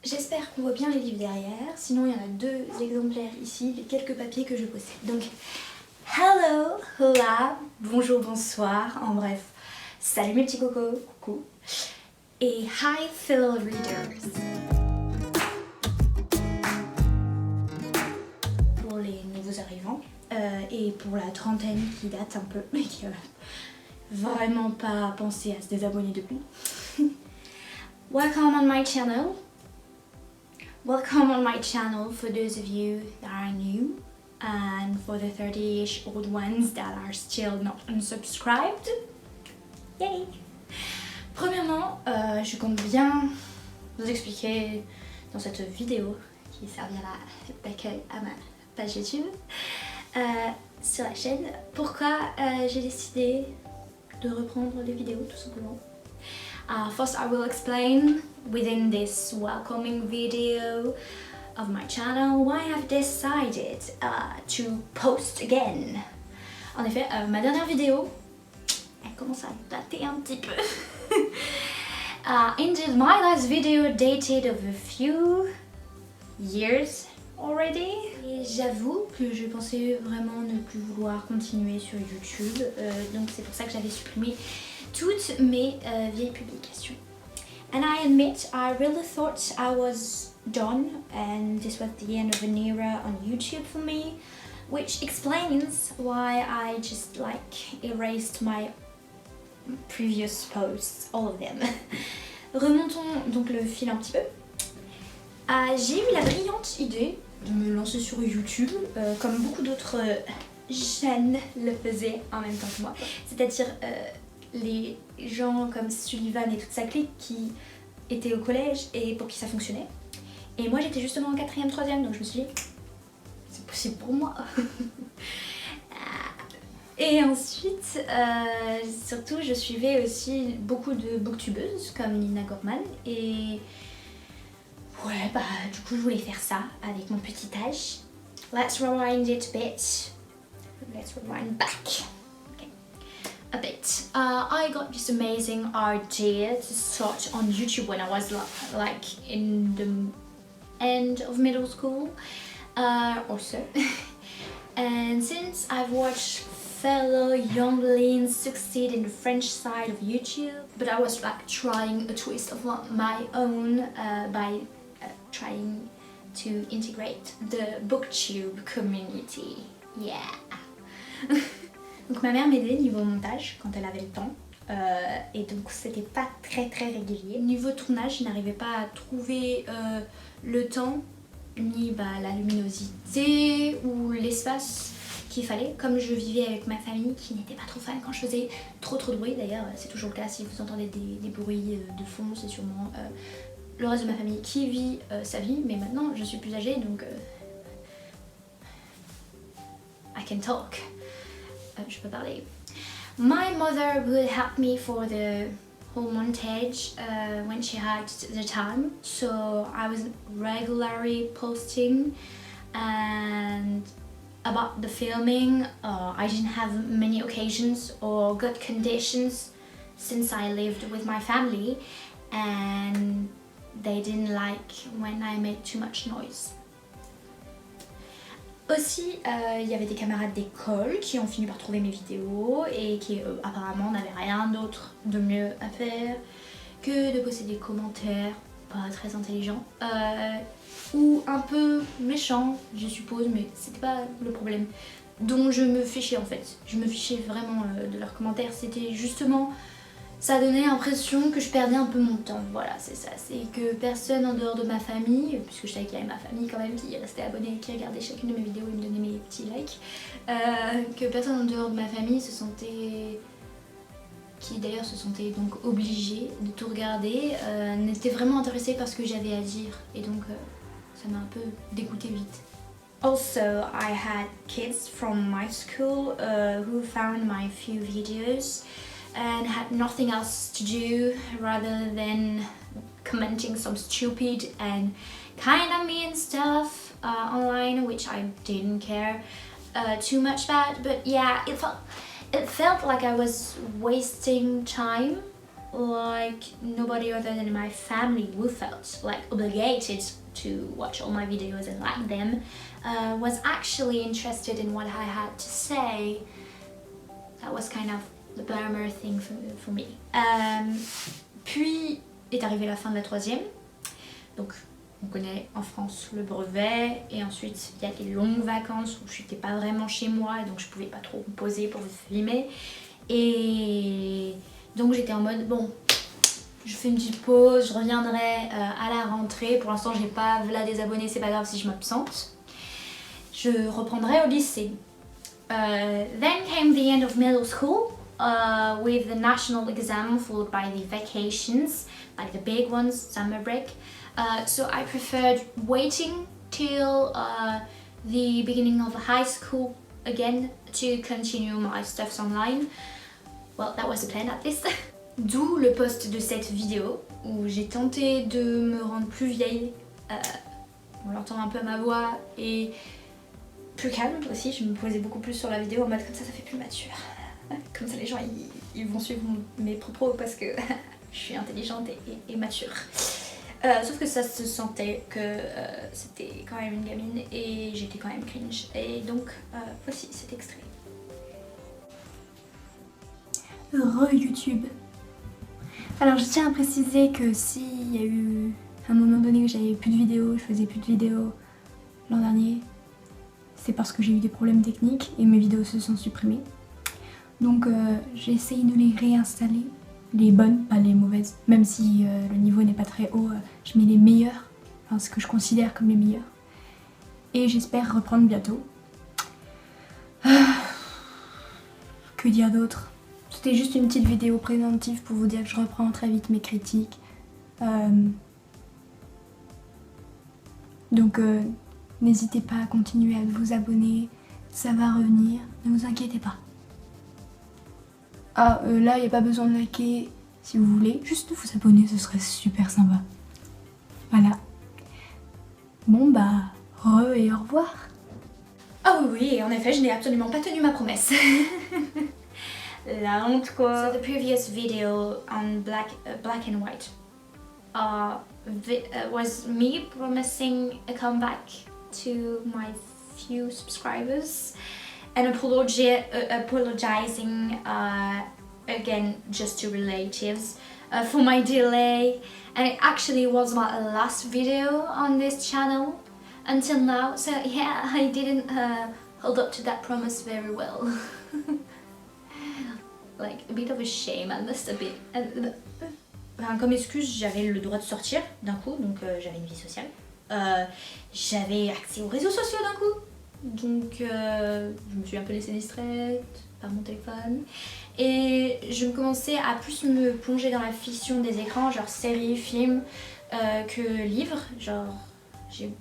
J'espère qu'on voit bien les livres derrière, sinon il y en a 2 exemplaires ici, les quelques papiers que je possède. Donc, hello, hola, bonjour, bonsoir, en bref, salut mes petits cocos, coucou, et hi fellow readers. Pour les nouveaux arrivants, et pour la trentaine qui date un peu, mais qui a vraiment pas pensé à se désabonner depuis. Welcome on my channel. Welcome on my channel for those of you that are new and for the 30-ish old ones that are still not unsubscribed. Yay! Premièrement, je compte bien vous expliquer dans cette vidéo qui servira d'accueil à ma page YouTube sur la chaîne pourquoi j'ai décidé de reprendre les vidéos tout simplement. First I will explain within this welcoming video of my channel why I've decided to post again. En effet, ma dernière vidéo, elle commence à dater un petit peu. Indeed, my last video dated of a few years already. Et j'avoue que je pensais vraiment ne plus vouloir continuer sur YouTube, donc c'est pour ça que j'avais supprimé toutes mes vieilles publications. And I admit, I really thought I was done and this was the end of an era on YouTube for me, which explains why I just erased my previous posts, all of them. Remontons donc le fil un petit peu. J'ai eu la brillante idée de me lancer sur YouTube, comme beaucoup d'autres chaînes le faisaient en même temps que moi. C'est-à-dire les gens comme Sullivan et toute sa clique qui étaient au collège et pour qui ça fonctionnait. Et moi j'étais justement en 4e, 3e, donc je me suis dit c'est possible pour moi. Et ensuite, surtout je suivais aussi beaucoup de booktubeuses comme Nina Gorman et ouais bah du coup je voulais faire ça avec mon petit âge. Let's rewind it a bit. Let's rewind back. A bit. I got this amazing idea to start on YouTube when I was like in the end of middle school or so. And since I've watched fellow younglings succeed in the French side of YouTube, but I was like trying a twist of my own by trying to integrate the booktube community. Yeah. Donc ma mère m'aidait niveau montage quand elle avait le temps et donc c'était pas très régulier. Niveau tournage, je n'arrivais pas à trouver le temps ni la luminosité ou l'espace qu'il fallait. Comme je vivais avec ma famille qui n'était pas trop fan quand je faisais trop de bruit, d'ailleurs c'est toujours le cas si vous entendez des bruits de fond, c'est sûrement le reste de ma famille qui vit sa vie, mais maintenant je suis plus âgée donc I can talk. Je peux parler. My mother would help me for the whole montage when she had the time, so I was regularly posting. And about the filming, I didn't have many occasions or good conditions since I lived with my family and they didn't like when I made too much noise. Aussi, il y avait des camarades d'école qui ont fini par trouver mes vidéos et qui apparemment n'avaient rien d'autre de mieux à faire que de poster des commentaires pas très intelligents ou un peu méchants, je suppose, mais c'était pas le problème dont je me fichais en fait. Je me fichais vraiment de leurs commentaires, c'était justement... Ça donnait l'impression que je perdais un peu mon temps, voilà c'est ça, c'est que personne en dehors de ma famille, puisque je savais qu'il y avait ma famille quand même qui restait abonnée, qui regardait chacune de mes vidéos et me donnait mes petits likes, que personne en dehors de ma famille se sentait, qui d'ailleurs se sentait donc obligée de tout regarder, n'était vraiment intéressée par ce que j'avais à dire et donc ça m'a un peu dégoûtée vite. Also, I had kids from my school who found my few videos and had nothing else to do rather than commenting some stupid and kinda mean stuff online, which I didn't care too much about, but yeah, it felt like I was wasting time like nobody other than my family who felt like obligated to watch all my videos and like them was actually interested in what I had to say. That was kind of the bummer thing for me. Puis est arrivée la fin de la troisième. Donc on connaît en France le brevet et ensuite il y a les longues vacances où je n'étais pas vraiment chez moi et donc je pouvais pas trop me poser pour vous filmer. Et donc j'étais en mode bon, je fais une petite pause, je reviendrai à la rentrée. Pour l'instant j'ai pas là des abonnés, c'est pas grave si je m'absente. Je reprendrai au lycée. Then came the end of middle school with the national exam followed by the vacations, like the big ones, summer break. So I preferred waiting till the beginning of high school again to continue my stuffs online. Well, that was the plan at least. D'où le post de cette vidéo où j'ai tenté de me rendre plus vieille. On l'entend un peu à ma voix et plus calme aussi. Je me posais beaucoup plus sur la vidéo en mode comme ça fait plus mature. Comme ça les gens ils vont suivre mes propos parce que je suis intelligente et mature. Sauf que ça se sentait que c'était quand même une gamine et j'étais quand même cringe. Et donc voici cet extrait. YouTube. Alors je tiens à préciser que s'il y a eu un moment donné où j'avais plus de vidéos, je faisais plus de vidéos l'an dernier, c'est parce que j'ai eu des problèmes techniques et mes vidéos se sont supprimées. Donc j'essaye de les réinstaller, les bonnes, pas les mauvaises, même si le niveau n'est pas très haut, je mets les meilleures, enfin ce que je considère comme les meilleures. Et j'espère reprendre bientôt. Que dire d'autre? C'était juste une petite vidéo préventive pour vous dire que je reprends très vite mes critiques. Donc n'hésitez pas à continuer à vous abonner, ça va revenir, ne vous inquiétez pas. Là il n'y a pas besoin de liker si vous voulez, juste vous abonner, ce serait super sympa. Voilà. Bon bah, et au revoir. Oh oui, en effet, je n'ai absolument pas tenu ma promesse. La honte quoi. So the previous video on black and white was me promising a comeback to my few subscribers and apologizing again just to relatives for my delay, and it actually was my last video on this channel until now, so yeah, I didn't hold up to that promise very well. Like a bit of a shame, I must admit. Enfin, comme excuse, j'avais le droit de sortir d'un coup, donc j'avais une vie sociale. J'avais accès aux réseaux sociaux d'un coup, donc je me suis un peu laissée distraite par mon téléphone. Et je me commençais à plus me plonger dans la fiction des écrans, genre séries, films, que livres. Genre, j'ai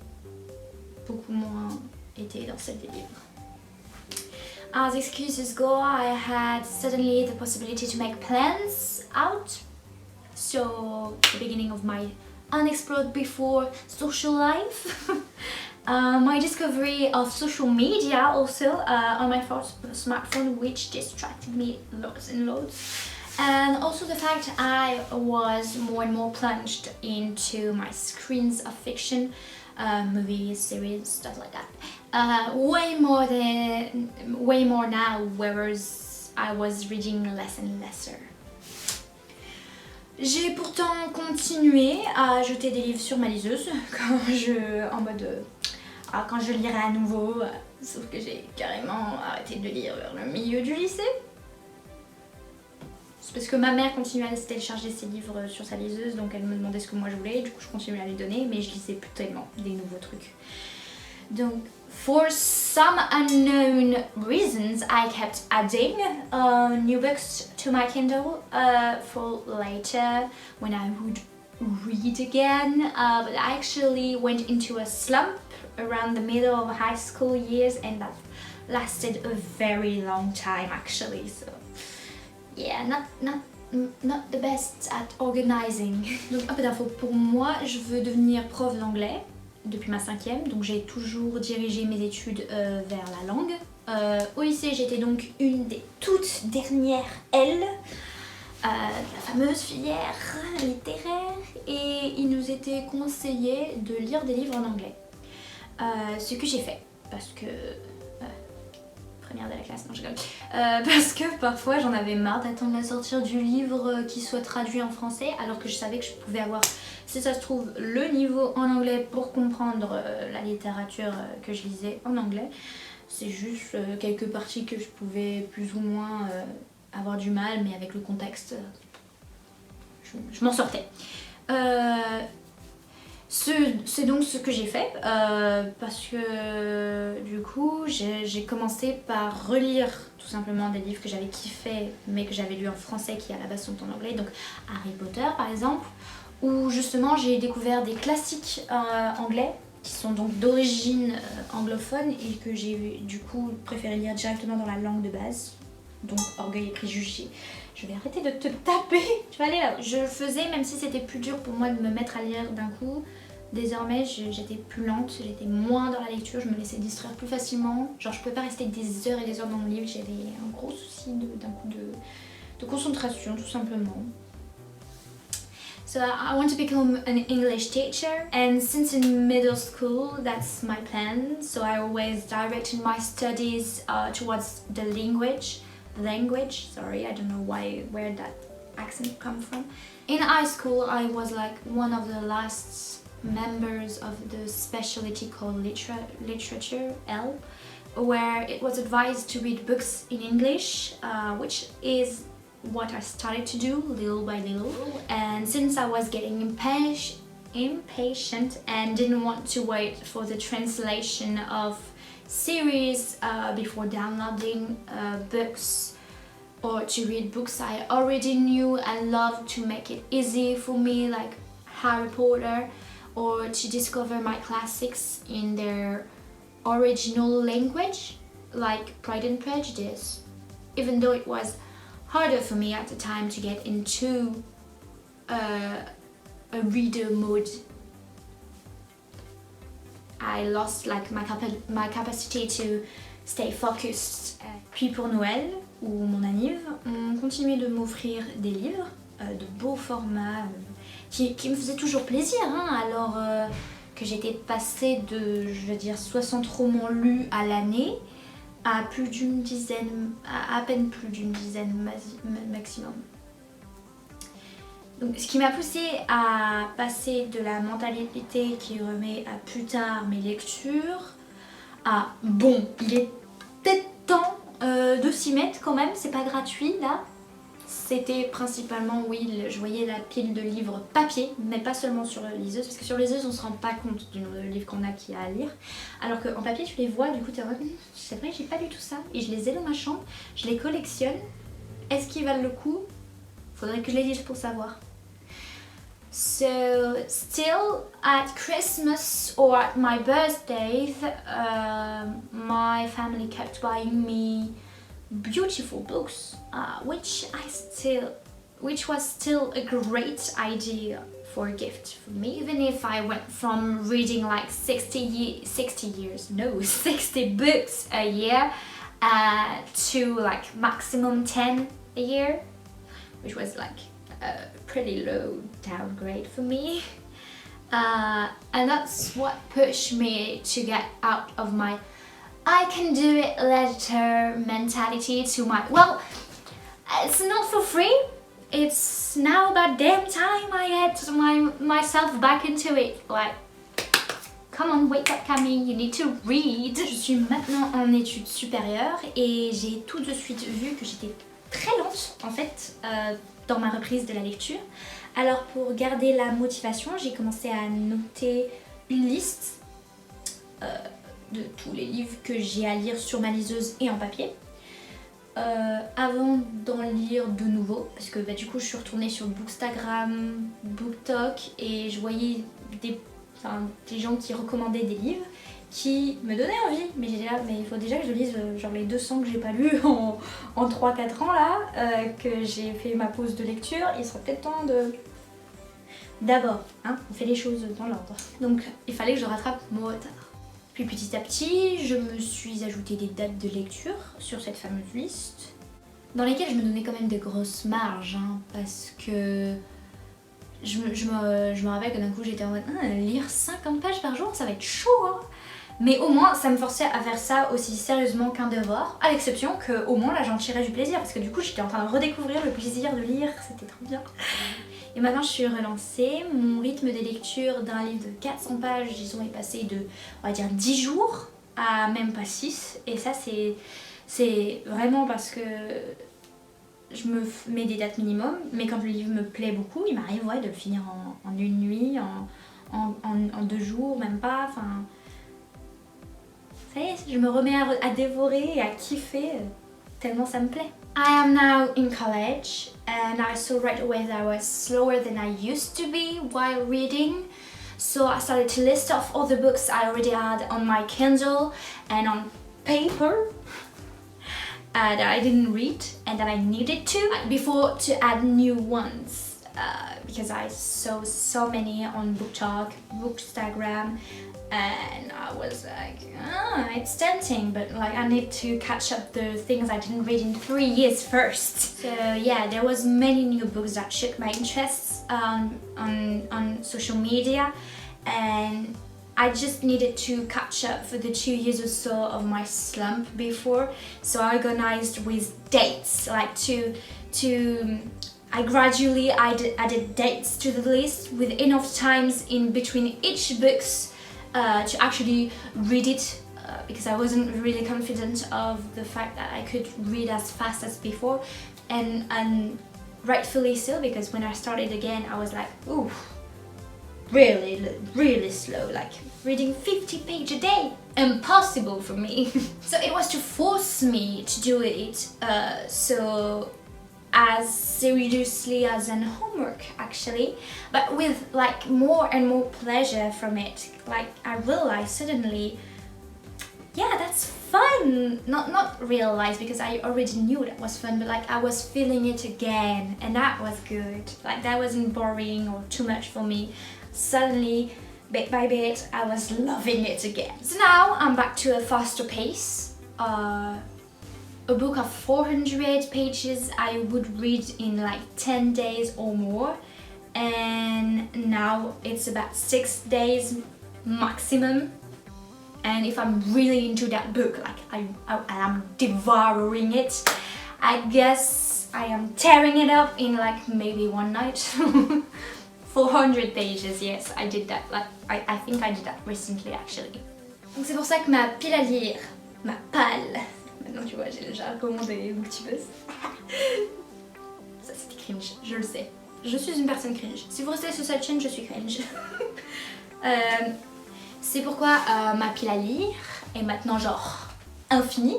beaucoup moins été dans celle des livres. As excuses go, I had suddenly the possibility to make plans out. So, the beginning of my unexplored before social life. My discovery of social media also on my first smartphone, which distracted me loads and loads. And also the fact I was more and more plunged into my screens of fiction, movies, series, stuff like that. Way more now, whereas I was reading less and lesser. J'ai pourtant continué à jeter des livres sur ma liseuse quand je lirai à nouveau, sauf que j'ai carrément arrêté de lire vers le milieu du lycée. C'est parce que ma mère continuait à télécharger ses livres sur sa liseuse, donc elle me demandait ce que moi je voulais, et du coup je continuais à lui donner, mais je lisais plus tellement des nouveaux trucs. Donc, for some unknown reasons, I kept adding new books to my Kindle for later when I would read again, but I actually went into a slump around the middle of high school years, and that lasted a very long time actually, so yeah, not the best at organizing. Donc un peu d'infos pour moi, je veux devenir prof d'anglais depuis ma 5e, donc j'ai toujours dirigé mes études vers la langue. Au lycée, j'étais donc une des toutes dernières L. la fameuse filière littéraire, et il nous était conseillé de lire des livres en anglais. Ce que j'ai fait, parce que... première de la classe, non je rigole. Parce que parfois j'en avais marre d'attendre la sortie du livre qui soit traduit en français, alors que je savais que je pouvais avoir, si ça se trouve, le niveau en anglais pour comprendre la littérature que je lisais en anglais. C'est juste quelques parties que je pouvais plus ou moins avoir du mal, mais avec le contexte, je m'en sortais. C'est donc ce que j'ai fait, parce que du coup j'ai commencé par relire tout simplement des livres que j'avais kiffé mais que j'avais lus en français qui à la base sont en anglais, donc Harry Potter par exemple, où justement j'ai découvert des classiques anglais qui sont donc d'origine anglophone et que j'ai du coup préféré lire directement dans la langue de base, donc Orgueil et Préjugés. Je vais arrêter de te taper, tu vas aller là. Je le faisais même si c'était plus dur pour moi de me mettre à lire d'un coup. Désormais j'étais plus lente, j'étais moins dans la lecture, je me laissais distraire plus facilement. Genre je pouvais pas rester des heures et des heures dans mon livre, j'avais un gros souci d'un coup de concentration tout simplement. So I want to become an English teacher, and since in middle school that's my plan, so I always directed my studies towards the language, sorry, I don't know where that accent come from. In high school I was like one of the last members of the specialty called literature L, where it was advised to read books in English, which is what I started to do little by little. And since I was getting impatient and didn't want to wait for the translation of series before downloading books or to read books I already knew and loved, to make it easy for me, like Harry Potter, or to discover my classics in their original language, like Pride and Prejudice. Even though it was harder for me at the time to get into a reader mode, I lost like my capacity to stay focused. Puis pour Noël ou mon anniv, on continuait de m'offrir des livres de beaux formats qui me faisaient toujours plaisir, hein, alors que j'étais passée de, je veux dire, 60 romans lus à l'année à plus d'une dizaine, à peine plus d'une dizaine maximum. Donc, ce qui m'a poussée à passer de la mentalité qui remet à plus tard mes lectures à bon, il est peut-être temps de s'y mettre quand même, c'est pas gratuit là. C'était principalement, oui, je voyais la pile de livres papier, mais pas seulement sur liseuse, parce que sur liseuse on se rend pas compte du nombre de livres qu'on a qu'il y a à lire, alors qu'en papier tu les vois, du coup t'es en mode, c'est vrai, j'ai pas du tout ça, et je les ai dans ma chambre, je les collectionne. Est-ce qu'ils valent le coup? Faudrait que je les lise pour savoir. So, still at Christmas or at my birthdays, my family kept buying me beautiful books, which was still a great idea for a gift for me, even if I went from reading like 60 books a year to like maximum 10 a year, which was like a pretty low downgrade for me, and that's what pushed me to get out of my I can do it later mentality to my, well, it's not for free, it's now about damn time I get myself back into it, like, come on, wake up Camille, you need to read. Je suis maintenant en études supérieures et j'ai tout de suite vu que j'étais très lente en fait dans ma reprise de la lecture. Alors pour garder la motivation, j'ai commencé à noter une liste de tous les livres que j'ai à lire sur ma liseuse et en papier, avant d'en lire de nouveau, parce que du coup je suis retournée sur Bookstagram, BookTok, et je voyais des gens qui recommandaient des livres qui me donnaient envie, mais j'étais là, mais il faut déjà que je lise genre les 200 que j'ai pas lus en 3-4 ans là, que j'ai fait ma pause de lecture. Il serait peut-être temps de... D'abord, hein, on fait les choses dans l'ordre. Donc il fallait que je rattrape mon retard. Puis petit à petit, je me suis ajouté des dates de lecture sur cette fameuse liste. dans lesquels je me donnais quand même des grosses marges, hein, parce que je me rappelle que d'un coup j'étais en mode lire 50 pages par jour, ça va être chaud, hein. Mais au moins ça me forçait à faire ça aussi sérieusement qu'un devoir, à l'exception que au moins là j'en tirais du plaisir, parce que du coup j'étais en train de redécouvrir le plaisir de lire, c'était trop bien. Et maintenant je suis relancée, mon rythme de lecture d'un livre de 400 pages, disons, est passé de, on va dire, 10 jours à même pas 6, et ça c'est vraiment parce que je me mets des dates minimum, mais quand le livre me plaît beaucoup, il m'arrive de le finir en une nuit, en 2 jours, même pas, enfin... Ça y est, je me remets à dévorer et à kiffer tellement ça me plaît. I am now in college and I saw right away that I was slower than I used to be while reading. So I started to list off all the books I already had on my Kindle and on paper that I didn't read and that I needed to before to add new ones. Because I saw so many on BookTok, Bookstagram, and I was like, it's tempting, but like I need to catch up the things I didn't read in 3 years first. So yeah, there was many new books that shook my interests on social media, and I just needed to catch up for the 2 years or so of my slump before. So I organized with dates, like I gradually added dates to the list with enough times in between each books to actually read it, because I wasn't really confident of the fact that I could read as fast as before, and rightfully so, because when I started again I was like, ooh, really slow, like reading 50 pages a day, impossible for me. So it was to force me to do it, so as seriously as an homework actually, but with like more and more pleasure from it. Like I realized suddenly, yeah, that's fun. Not realize, because I already knew that was fun, but like I was feeling it again, and that was good. Like that wasn't boring or too much for me. Suddenly, bit by bit, I was loving it again. So now I'm back to a faster pace. A book of 400 pages I would read in like 10 days or more, and now it's about 6 days maximum. And if I'm really into that book, like I'm devouring it, I guess I am tearing it up in like maybe one night. 400 pages, yes, I did that. Like I think I did that recently actually. Donc c'est pour ça que ma pile à lire, ma palle. Maintenant tu vois, j'ai déjà recommandé Booktubers. Ça c'était cringe, je le sais. Je suis une personne cringe. Si vous restez sur cette chaîne, je suis cringe. C'est pourquoi ma pile à lire est maintenant genre infinie.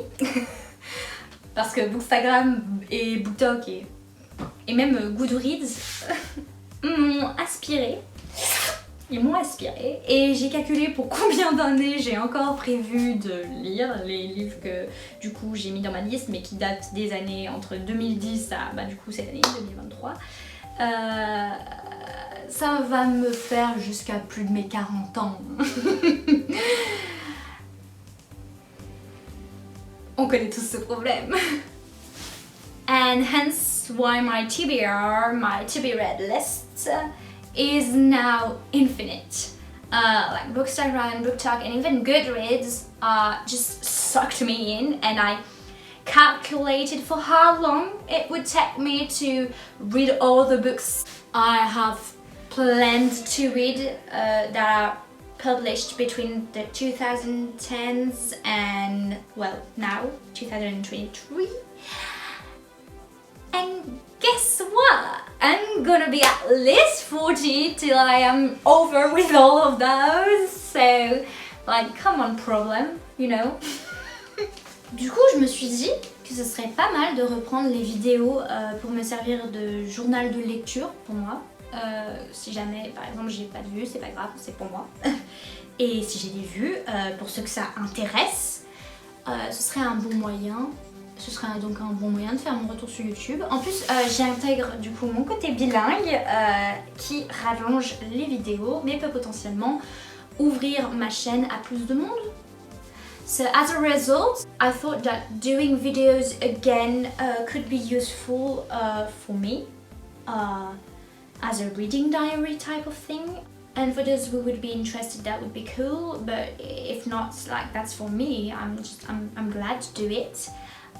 Parce que Bookstagram et BookTok et même Goodreads m'ont aspiré. Ils m'ont aspiré, et j'ai calculé pour combien d'années j'ai encore prévu de lire les livres que du coup j'ai mis dans ma liste, mais qui datent des années entre 2010 à du coup cette année 2023. Ça va me faire jusqu'à plus de mes 40 ans. On connaît tous ce problème. And hence why my TBR, my to be read list, is now infinite. Like Bookstagram, BookTok, and even Goodreads just sucked me in, and I calculated for how long it would take me to read all the books I have planned to read that are published between the 2010s and, well, now 2023. And guess what? I'm gonna be at least 40 till I am over with all of those. So, like, come on, problem, you know. Du coup, je me suis dit que ce serait pas mal de reprendre les vidéos pour me servir de journal de lecture pour moi. Si jamais, par exemple, j'ai pas de vues, c'est pas grave, c'est pour moi. Et si j'ai des vues, pour ceux que ça intéresse, ce serait un bon moyen. Ce sera donc un bon moyen de faire mon retour sur YouTube. En plus, j'intègre du coup mon côté bilingue qui rallonge les vidéos, mais peut potentiellement ouvrir ma chaîne à plus de monde. So as a result, I thought that doing videos again could be useful for me as a reading diary type of thing. And for those who would be interested, that would be cool, but if not, like, that's for me. I'm glad to do it.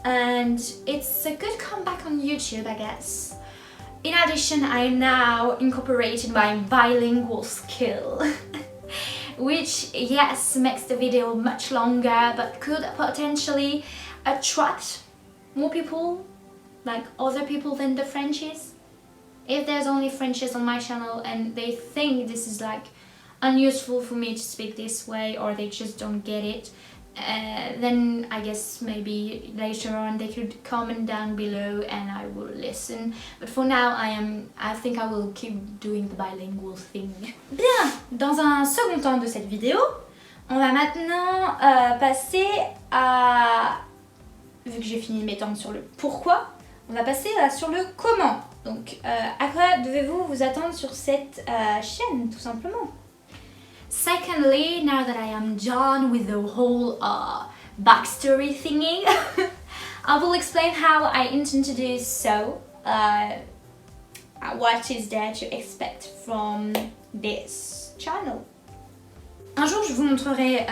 And it's a good comeback on YouTube, I guess. In addition, I now incorporated my bilingual skill, which, yes, makes the video much longer, but could potentially attract more people, like other people than the Frenchies. If there's only Frenchies on my channel and they think this is like unuseful for me to speak this way, or they just don't get it, then I guess maybe later on they could comment down below and I will listen. But for now, I think I will keep doing the bilingual thing. Bien, dans un second temps de cette vidéo, on va maintenant passer à, vu que j'ai fini mes temps sur le pourquoi, on va passer sur le comment. Donc, à quoi devez-vous vous attendre sur cette chaîne, tout simplement? Secondly, now that I am done with the whole backstory thingy, I will explain how I intend to do so, what is there to expect from this channel. Un jour, je vous montrerai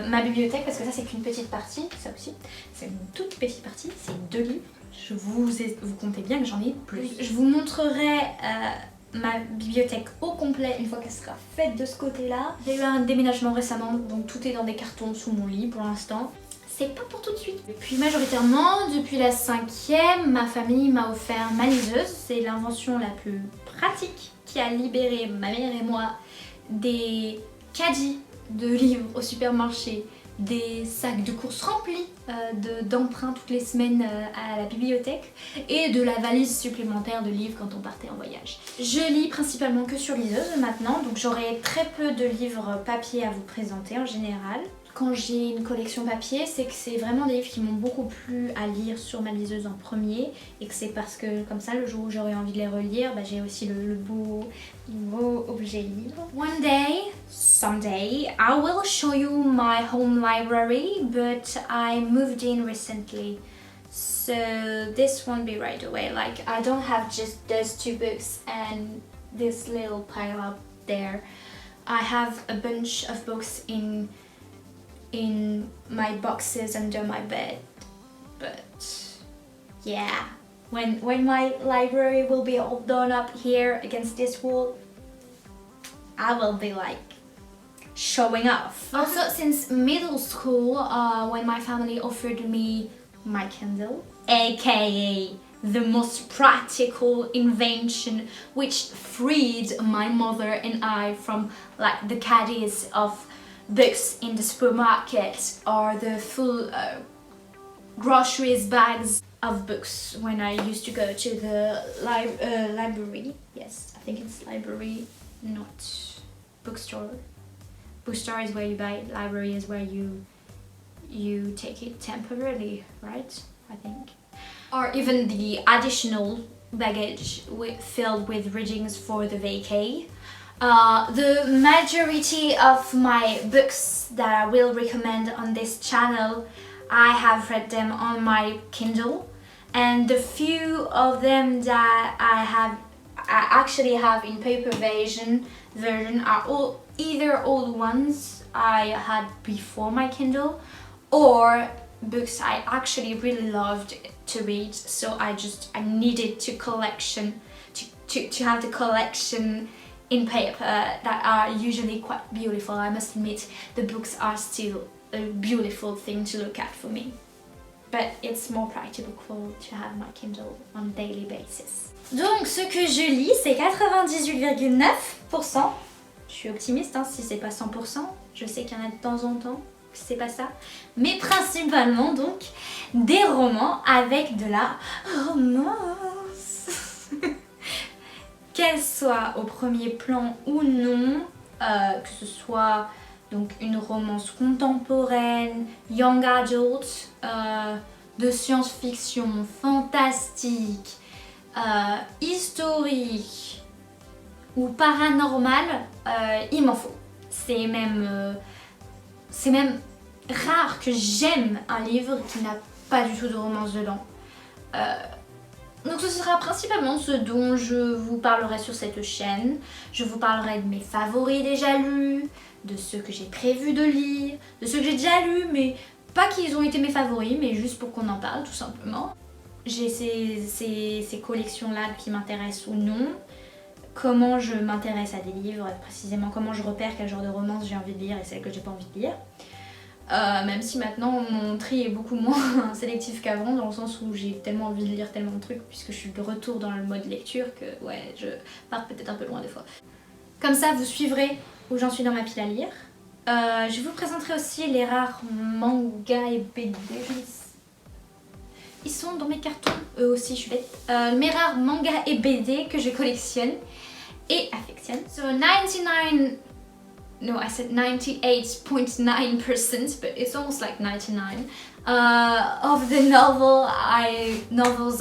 ma bibliothèque, parce que ça, c'est qu'une petite partie, ça aussi, c'est une toute petite partie, c'est 2 livres. Vous comptez bien que j'en ai plus. Je vous montrerai ma bibliothèque au complet une fois qu'elle sera faite de ce côté-là. J'ai eu un déménagement récemment, donc tout est dans des cartons sous mon lit pour l'instant. C'est pas pour tout de suite. Et puis majoritairement, depuis la 5e, ma famille m'a offert ma liseuse. C'est l'invention la plus pratique qui a libéré ma mère et moi des caddies de livres au supermarché, des sacs de courses remplis d'emprunts toutes les semaines à la bibliothèque et de la valise supplémentaire de livres quand on partait en voyage. Je lis principalement que sur liseuse maintenant, donc j'aurai très peu de livres papier à vous présenter en général. Quand j'ai une collection papier, c'est que c'est vraiment des livres qui m'ont beaucoup plu à lire sur ma liseuse en premier, et que c'est parce que comme ça, le jour où j'aurai envie de les relire, bah, j'ai aussi le beau objet livre. One day, someday, I will show you my home library, but I moved in recently. So this won't be right away. Like, I don't have just those 2 books and this little pile up there. I have a bunch of books in my boxes under my bed, but yeah, when my library will be all done up here against this wall, I will be like showing off. Also, since middle school, when my family offered me my Kindle, aka the most practical invention which freed my mother and I from like the caddies of books in the supermarket or the full groceries bags of books when I used to go to the library. Yes, I think it's library, not bookstore. Bookstore is where you buy it, library is where you take it temporarily, right? I think. Or even the additional baggage filled with readings for the vacay. The majority of my books that I will recommend on this channel, I have read them on my Kindle, and the few of them that I actually have in paper version are all either old ones I had before my Kindle, or books I actually really loved to read, so I needed to have the collection in paper that are usually quite beautiful. I must admit, the books are still a beautiful thing to look at for me, but it's more practical to have my Kindle on a daily basis. Donc ce que je lis, c'est 98,9%. Je suis optimiste, hein, si c'est pas 100%. Je sais qu'il y en a de temps en temps, c'est pas ça. Mais principalement donc des romans avec de la romance. Qu'elle soit au premier plan ou non, que ce soit donc une romance contemporaine, young adult, de science-fiction, fantastique, historique ou paranormal, il m'en faut. C'est même rare que j'aime un livre qui n'a pas du tout de romance dedans. Donc ce sera principalement ce dont je vous parlerai sur cette chaîne. Je vous parlerai de mes favoris déjà lus, de ceux que j'ai prévu de lire, de ceux que j'ai déjà lus, mais pas qu'ils ont été mes favoris, mais juste pour qu'on en parle tout simplement. J'ai ces collections-là qui m'intéressent ou non. Comment je m'intéresse à des livres, précisément comment je repère quel genre de romance j'ai envie de lire et celle que j'ai pas envie de lire. Même si maintenant mon tri est beaucoup moins sélectif qu'avant, dans le sens où j'ai tellement envie de lire tellement de trucs puisque je suis de retour dans le mode lecture que ouais, je pars peut-être un peu loin des fois. Comme ça vous suivrez où j'en suis dans ma pile à lire. Je vous présenterai aussi les rares mangas et BD. Ils sont dans mes cartons, eux aussi je suis bête. Mes rares mangas et BD que je collectionne et affectionne. So 99... No, I said 98.9%, but it's almost like 99 of the novels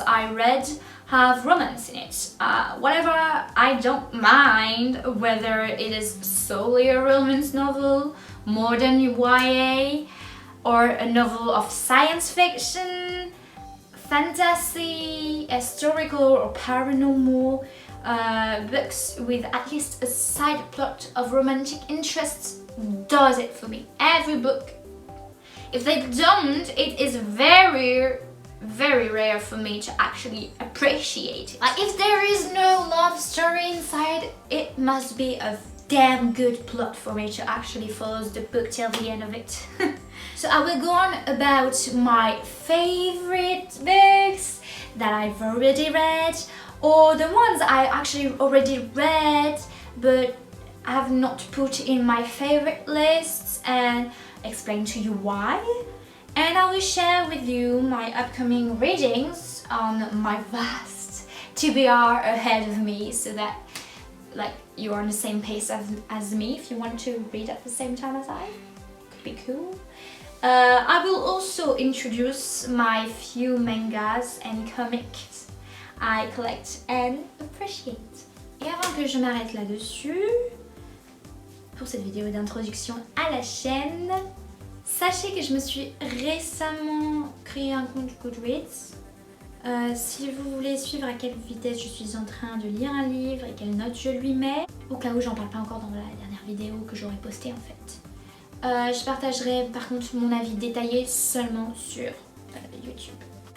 I read have romance in it. Whatever, I don't mind whether it is solely a romance novel, modern YA, or a novel of science fiction, fantasy, historical or paranormal. Books with at least a side plot of romantic interest does it for me. Every book. If they don't, it is very rare for me to actually appreciate it. Like if there is no love story inside, it must be a damn good plot for me to actually follow the book till the end of it. So I will go on about my favorite books that I've already read, or the ones I actually already read but have not put in my favorite lists, and explain to you why. And I will share with you my upcoming readings on my vast TBR ahead of me, so that like you're on the same pace as me if you want to read at the same time as I. Could be cool. I will also introduce my few mangas and comics I collect and appreciate. Et avant que je m'arrête là-dessus, pour cette vidéo d'introduction à la chaîne, sachez que je me suis récemment créé un compte Goodreads. Si vous voulez suivre à quelle vitesse je suis en train de lire un livre et quelle note je lui mets, au cas où j'en parle pas encore dans la dernière vidéo que j'aurai postée en fait. Je partagerai par contre mon avis détaillé seulement sur YouTube.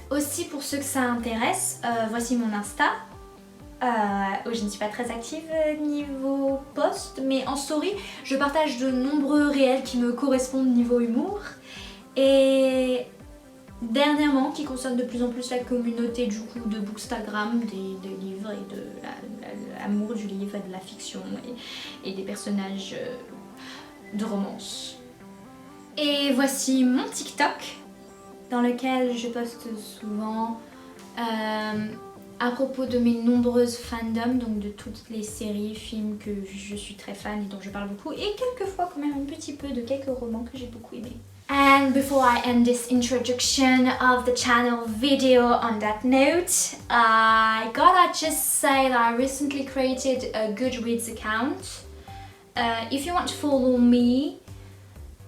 Aussi pour ceux que ça intéresse, voici mon Insta, où je ne suis pas très active niveau post, mais en story je partage de nombreux réels qui me correspondent niveau humour, et dernièrement qui concerne de plus en plus la communauté du coup de Bookstagram, des livres et de l'amour du livre et de la fiction et des personnages de romance. Et voici mon TikTok dans lequel je poste souvent à propos de mes nombreuses fandoms, donc de toutes les séries, films que je suis très fan et dont je parle beaucoup, et quelquefois quand même un petit peu de quelques romans que j'ai beaucoup aimés. And before I end this introduction of the channel video on that note, I gotta just say that I recently created a Goodreads account. If you want to follow me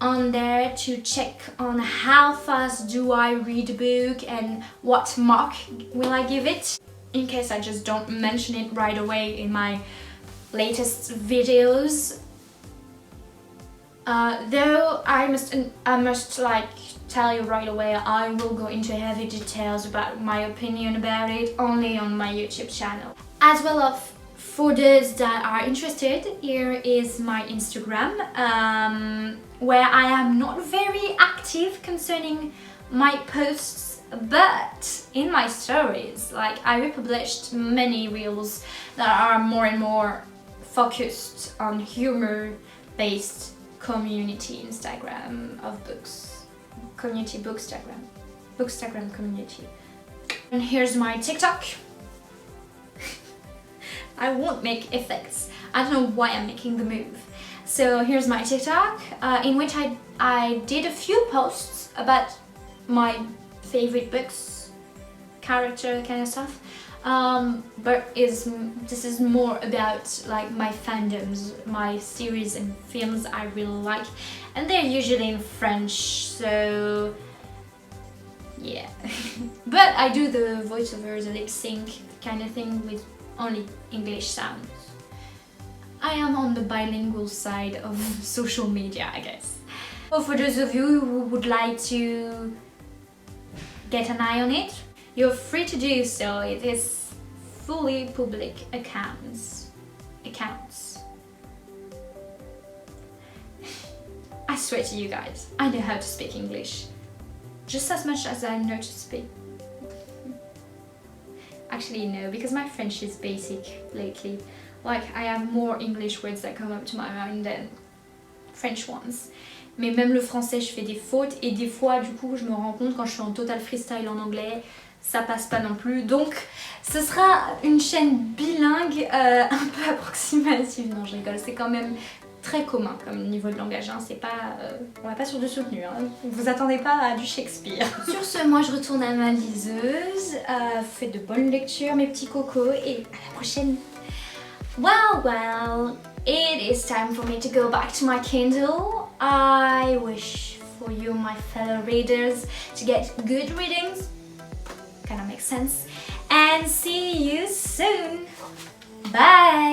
on there to check on how fast do I read a book and what mark will I give it, in case I just don't mention it right away in my latest videos. Though I must like tell you right away, I will go into heavy details about my opinion about it only on my YouTube channel. As well as for those that are interested, here is my Instagram, where I am not very active concerning my posts, but in my stories, like I republished many reels that are more and more focused on humor-based community Instagram of books, community bookstagram community. And here's my TikTok. I won't make effects. I don't know why I'm making the move. So here's my TikTok, in which I did a few posts about my favorite books, character kind of stuff. but this is more about like my fandoms, my series and films I really like, and they're usually in French, so yeah. But I do the voiceovers, the lip sync kind of thing with only English sounds. I am on the bilingual side of social media, I guess. So for those of you who would like to get an eye on it, you're free to do so. It is fully public accounts. I swear to you guys, I know how to speak English. Just as much as I know to speak. Actually no, because my French is basic lately. Like I have more English words that come up to my mind than French ones. Mais même le français, je fais des fautes et des fois du coup je me rends compte quand je suis en total freestyle en anglais, ça passe pas non plus. Donc ce sera une chaîne bilingue un peu approximative. Non je rigole, c'est quand même très commun comme niveau de langage, hein. C'est pas, on va pas sur du soutenu, hein. Vous attendez pas à du Shakespeare. Sur ce, moi je retourne à ma liseuse, faites de bonnes lectures mes petits cocos et à la prochaine. Well, it is time for me to go back to my Kindle. I wish for you, my fellow readers, to get good readings, kinda makes sense, and see you soon. Bye!